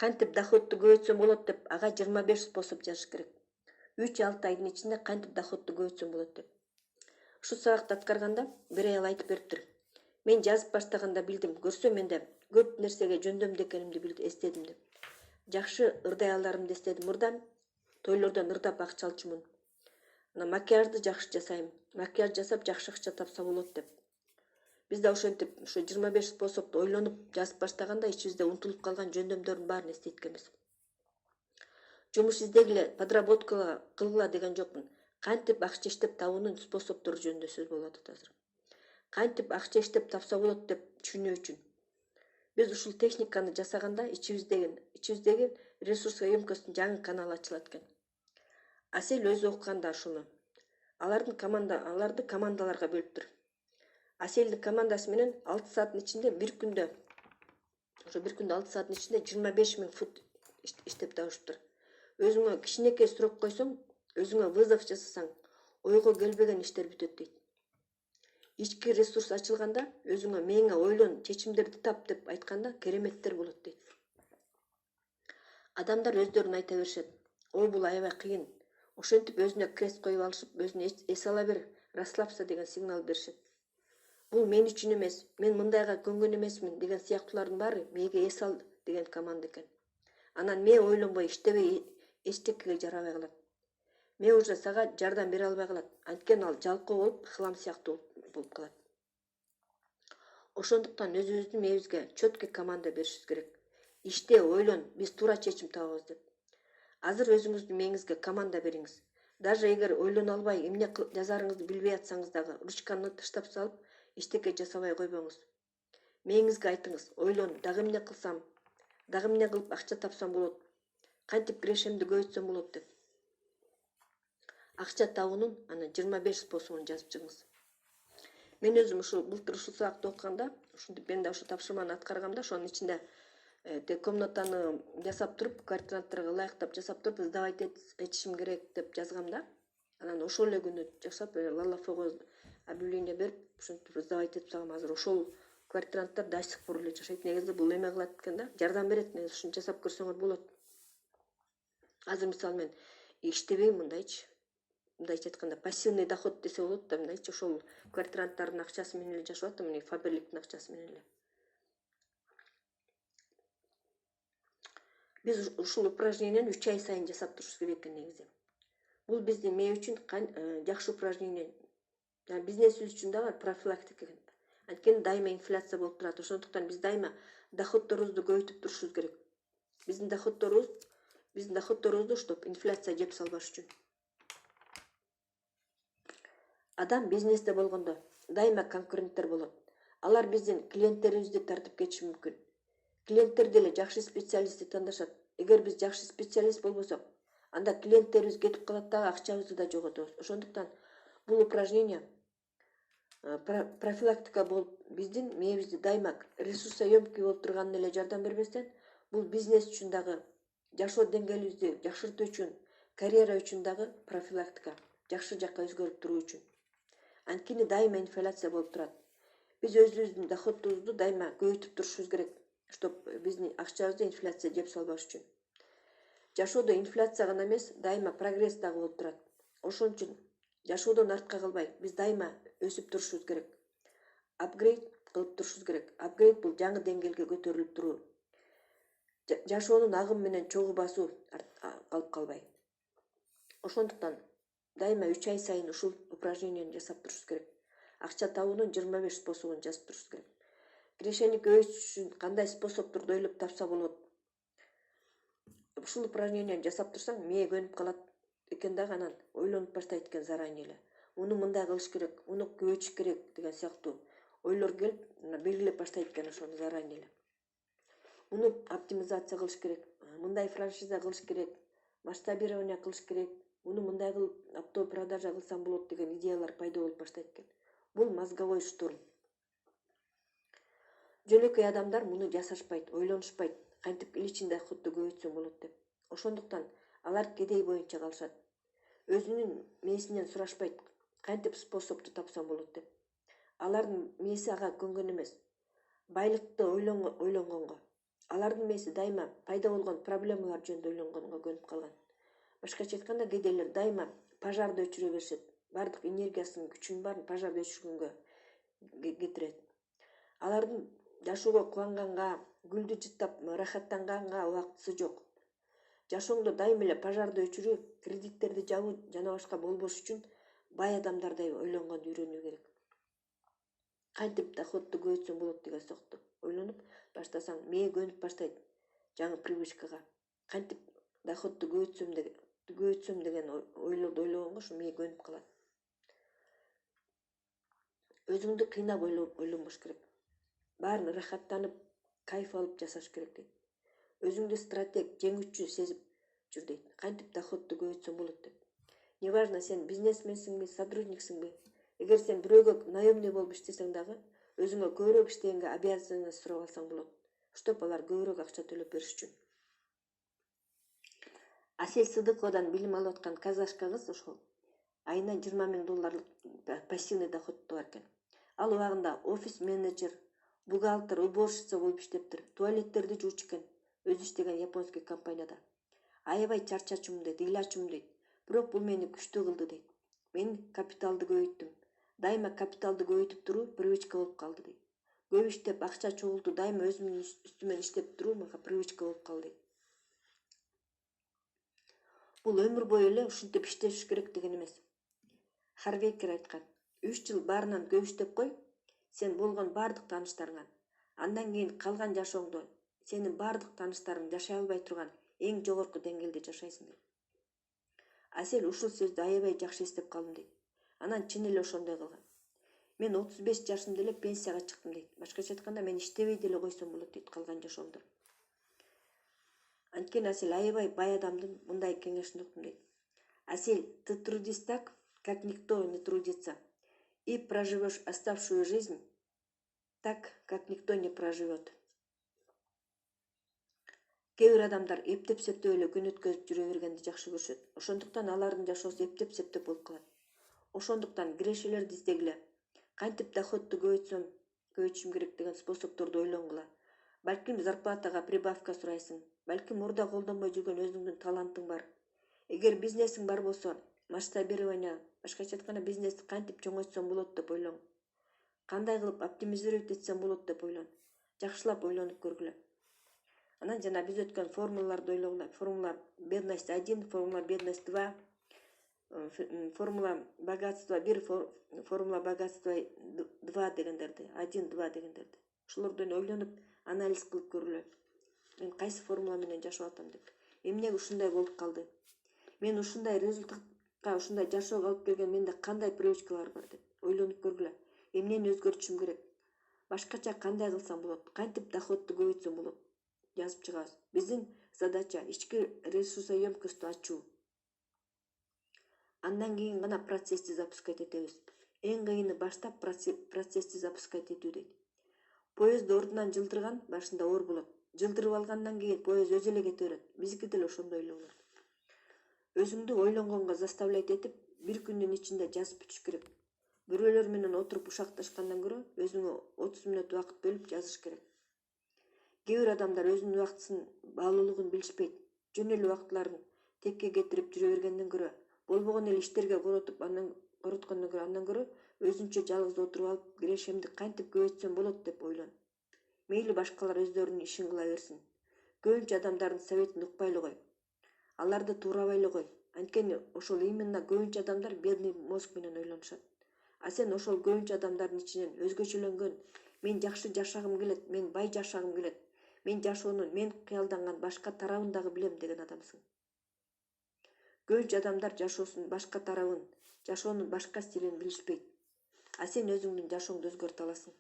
кантип доходду көбөйтсөм болот деп ага 25 способ жазыш керек. 3-6 айдын ичинде кантип доходду көбөйтсөм болот деп. Ушу сабакты аткарганда бир аял айтып бериптир. Мен жазып баштаганда билдим, көрсө менде көп нерсеге жөндөмдүү экенимди билди, эстедим деп. Жакшы ырдай аялдарымды эстедим. Мурдан тойлордон ырдап акча алчумун. Макияжды жакшы жасайм. Макияж жасап жакшы акча тапса болот деп. Биз да ошентип ушу 25 способду ойлонуп жазып баштаганда ичибизде унутулуп калган жөндөмдөрдүн баарын эстейткенбиз. Жумуш издегиле, подработка кылгыла деген жокмун. Кантип акча иштеп табуунун способдору жөнүндө сөз болуп атат азыр. Кантип акча иштеп тапса болот деп түшүнүү үчүн. Биз ушул техниканы жасаганда ичибиздеги ресурска емкосттун жаңы каналы ачылат экен. Асел өзү окуганда ушуну. Аларды командаларга бөлүптүр. Аселдин командасы менен 6 сааттын ичинде бир күндө 6 сааттын ичинде 25 000 фут иштеп табышыптыр. Өзүңө кичинекей суроо койсоң, өзүңө вызов жасасаң, ойго келбеген иштер бүтөт дейт. Ички ресурс ачылганда, өзүңө мээңе ойлон, чечимдерди тап деп айтканда кереметтер болот дейт. Адамдар өздөрүн айта беришет. Ой, бул аябай кыйын. Ошентип өзүнө крест коюп алышып, өзүнө эс ала бер, расслабься деген сигнал беришет. Бул мен үчүн эмес, мен мындайга көнгөн эмесмин деген сыяктуулардын баары мээге эс ал деген команда экен. Анан мээ ойлонбой, иштебей эчтекеге жарабай калат. Мээ уже сага жардам бере албай калат. Анткени ал жалкоо болуп, хлам сыяктуу болуп калат. Ошондуктан өзүбүздүн мээбизге чөткө команда беришибиз керек. Иште, ойлон, биз туура чечим табабыз деп. Азыр өзүңүздүн мээңизге команда бериңиз. Даже эгер ойлоно албай, эмне жазарыңызды билбей атсаңыз дагы, ручканы таштап салып, иштеке жасабай койбоңуз. Мээңизге айтыңыз, ойлон, дагы эмне кылсам, дагы эмне кылып акча тапсам болот, кантип кирешемди көбөйтсөм болот деп. Акча табуунун аны 25 способун жазып чыгыңыз. Мен өзүм былтыр ушул сабакты окуганда, ушинтип мен да ушу тапшырманы аткарганда, ошонун ичинде комнатаны жасап туруп, квартиранттарга ылайыктап жасап туруп, сдавать этишим керек деп жазгам да. Анан ошол эле күнү жасап, Лалафого объявление берип, ушинтип сдавать этип салгам. Азыр ошол квартиранттар до сих пор эле жашайт. Негизи бул эме кылат экен да, жардам берет, негизи ушуну жасап көрсөңөр болот. Азыр мисалы мен иштебей мындайчы айтканда пассивный доход десе болот да, мындайчы ошол квартиранттардын акчасы менен эле жашап атам, мына Фаберликтин акчасы менен эле. Биз ушул упражнениени 3 ай сайын жасап турушубуз керек экен негизи. Бул биздин мээ үчүн жакшы упражнение. Бизнесибиз үчүн дагы профилактика экен. Анткени дайыма инфляция болуп турат. Ошондуктан биз дайыма доходдорубузду көбөйтүп турушубуз керек. Биздин доходдорубузду чтоб инфляция жеп салбаш үчүн. Адам бизнесте болгондо дайыма конкуренттер болот. Алар биздин клиенттерибизди тартып кетиши мүмкүн. Клиенттер деле жакшы специалистти тандашат. Эгер биз жакшы специалист болбосок, анда клиенттерибиз кетип калат дагы, акчабызды да жоготобуз. Ошондуктан бул упражнение профилактика болуп, биздин мээбизди дайыма ресурсоемкий болуп турганына эле жардам бербестен, бул бизнес үчүн дагы, жашоо деңгээлибизди жакшыртуу үчүн, карьера үчүн дагы профилактика, жакшы жакка өзгөрүп туруу үчүн. Анткени дайыма инфляция болуп турат. Биз өзүбүздүн доходубузду дайыма көбөйтүп турушубуз керек, чтоб биздин акчабызды инфляция жеп салбаш үчүн. Жашоодо инфляция гана эмес, дайыма прогресс дагы болуп турат. Ошон үчүн жашоодон артка калбай, биз дайыма өсүп турушубуз керек. Апгрейд кылып турушубуз керек. Апгрейд бул жаңы деңгээлге көтөрүлүп туруу. Жашоонун агым менен чогуу басуу калып калбай. Ошондуктан дайыма 3 ай сайын ушул упражнениени жасап турушубуз керек. Акча табуунун 25 способун жазып турушубуз керек. Кирешени көбөйтүш үчүн кандай способдорду ойлоп тапса болот. Ушул упражнениени жасап турсаң, мээ көнүп калат экен дагы, анан ойлонуп баштайт экен заранее эле. Муну мындай кылыш керек, муну көбөйтүш керек деген сыяктуу ойлор келип, белгилеп баштайт экен ошону заранее эле. Муну оптимизация кылыш керек, мындай франшиза кылыш керек, масштабирование кылыш керек, муну мындай кылып оптовый продажа кылсам болот деген идеялар пайда болуп баштайт экен. Бул мозговой штурм. Жөнөкөй адамдар муну жасашпайт, ойлонушпайт, кантип личный доходду көбөйтсөм болот деп. Ошондуктан алар кедей боюнча калышат. Өзүнүн мээсинен сурашпайт, кантип способду тапсам болот деп. Алардын мээси ага көнгөн эмес. Байлыкты ойлонгонго, Алардын мээси дайыма пайда болгон проблемалар жөнүндө ойлонгонго көнүп калган. Башкача айтканда кээделер дайыма пожарды өчүрө беришет. Бардык энергиясын, күчүн баарын пожарды өчүргөнгө кетирет. Алардын жашоого кубанганга, гүлдү жыттап ырахаттанганга убактысы жок. Жашооңдо дайыма эле пожарды өчүрүү, кредиттерди жабуу жана башка болбош үчүн бай адамдардай ойлонгонду үйрөнүү керек. Кантип доходду көбөйтсөм болот деген сыяктуу ойлонуп баштасаң мээ көнүп баштайт жаңы привычкага. Кантип доходду көбөйтсөм деген ойлорду ойлогонго ушу мээ көнүп калат. Өзүңдү кыйнап ойлонбош керек. Баарын ырахаттанып, кайф алып жашаш керек дейт. Өзүңдү стратег, жеңүүчү сезип жүр дейт. Кантип доходду көбөйтсөм болот деп. Неважно сен бизнесменсиңби, сотрудниксиңби, эгер сен бирөөгө наемный болуп иштесең дагы, өзүңө көбүрөөк иштегенге обязанность сурап алсаң болот, чтоб алар көбүрөөк акча төлөп бериш үчүн. Асель Сыдыковадан билим алып аткан казашка кыз ошол айына $20,000 пассивный доходу бар экен. Ал убагында офис менеджер, бухгалтер, уборщица болуп иштептир. Туалеттерди жуучу экен. Өзү иштеген японский компанияда. Аябай чарчачумун дейт, ыйлачумун дейт. Бирок бул мени күчтүү кылды дейт. Мен капиталды көбөйттүм. Дайыма капиталды көбөйтүп туруу привычка болуп калды дейт. Көп иштеп акча чогултуу дайыма өзүмдүн үстүмөн иштеп туруу мага привычка болуп калды дейт. Бул өмүр бою эле ушинтип иштеш керек деген эмес. Харвейкер айткан: 3 жыл баарынан көп иштеп кой, сен болгон бардык тааныштарыңан. Андан кийин калган жашооңдо сенин бардык тааныштарың жашай албай турган эң жогорку деңгээлде жашайсың дейт. Асель ушул сөздү аябай жакшы эстеп калдым дейт. Анан чын эле ошондой кылган. Мен 35 жашымда эле пенсияга чыктым дейт. Башкача айтканда мен иштебей деле койсом болот дейт калган жашоомдо. Анткени Асель аябай бай адамдын мындай кеңешин уктум дейт. Асель, ты трудись так, как никто не трудится, и проживешь оставшую жизнь так, как никто не проживет. Кээ бир адамдар эптеп-септеп эле күн өткөзүп жүрө бергенди жакшы көрүшөт. Ошондуктан алардын жашоосу эптеп-септеп болуп калат. Ошондуктан кирешелерди издегиле. Кантип доходду көбөйтүшүм керек деген способторду ойлонгула. Балким зарплатага прибавка сурайсың. Балким мурда колдонбой жүргөн өзүңдүн талантың бар. Эгер бизнесиң бар болсо, масштабирование, башкача айтканда бизнести кантип чоңойтсом болот деп ойлоң. Кандай кылып оптимизировать этсем болот деп ойлон. Жакшылап ойлонуп көргүлө. Анан жана биз өткөн формулаларды ойлогула. Формула бедность 1, формула бедность 2, формула богатства 1, формула богатства 2 дегендерди, 1-2 дегендерди. Ошолордон ойлонуп, анализ кылып көргүлө. Мен кайсы формула менен жашап атам деп. Эмнеге ушундай болуп калды? Мен ушундай результатка, ушундай жашоого алып келген менде кандай привычкалар бар деп ойлонуп көргүлө. Эмнени өзгөртүшүм керек? Башкача кандай кылсам болот? Кантип доходду көбөйтсөм болот? Жазып чыгабыз. Биздин задача ички ресурсоемкосту ачуу. Андан кийин гана процессти запускать этебиз. Эң кыйыны баштап процессти запускать этүү дейт. Поездди ордунан жылдырган башында оор болот. Жылдырып алгандан кийин поезд өзү эле кете берет. Биздики деле ошондой эле болот. Өзүңдү ойлонгонго заставлять этип, бир күндүн ичинде жазып бүтүш керек. Бирөөлөр менен отуруп ушакташкандан көрө өзүңө 30 мүнөт убакыт бөлүп жазыш керек. Кээ бир адамдар өзүнүн убактысын баалуулугун билишпейт. Жөн эле убакытларын текке кетирип жүрө бергенден көрө, болбогон эле иштерге короткондон көрө андан көрө өзүнчө жалгыз отуруп алып кирешемди кантип көбөйтсөм болот деп ойлон. Мейли башкалар өздөрүнүн ишин кыла берсин. Көбүнчө адамдардын советин укпай эле кой. Аларды туурабай эле кой. Анткени ошол именно көбүнчө адамдар бедный мозг менен ойлонушат. А сен ошол көбүнчө адамдардын ичинен өзгөчөлөнгөн, мен жакшы жашагым келет, мен бай жашагым келет, мен жашоонун мен кыялданган башка тарабын дагы билем деген адамсың. Көбүнчө адамдар жашоосунун башка тарабын, жашоонун башка стилин билишпейт. А сен өзүңдүн жашооңду өзгөртө аласың.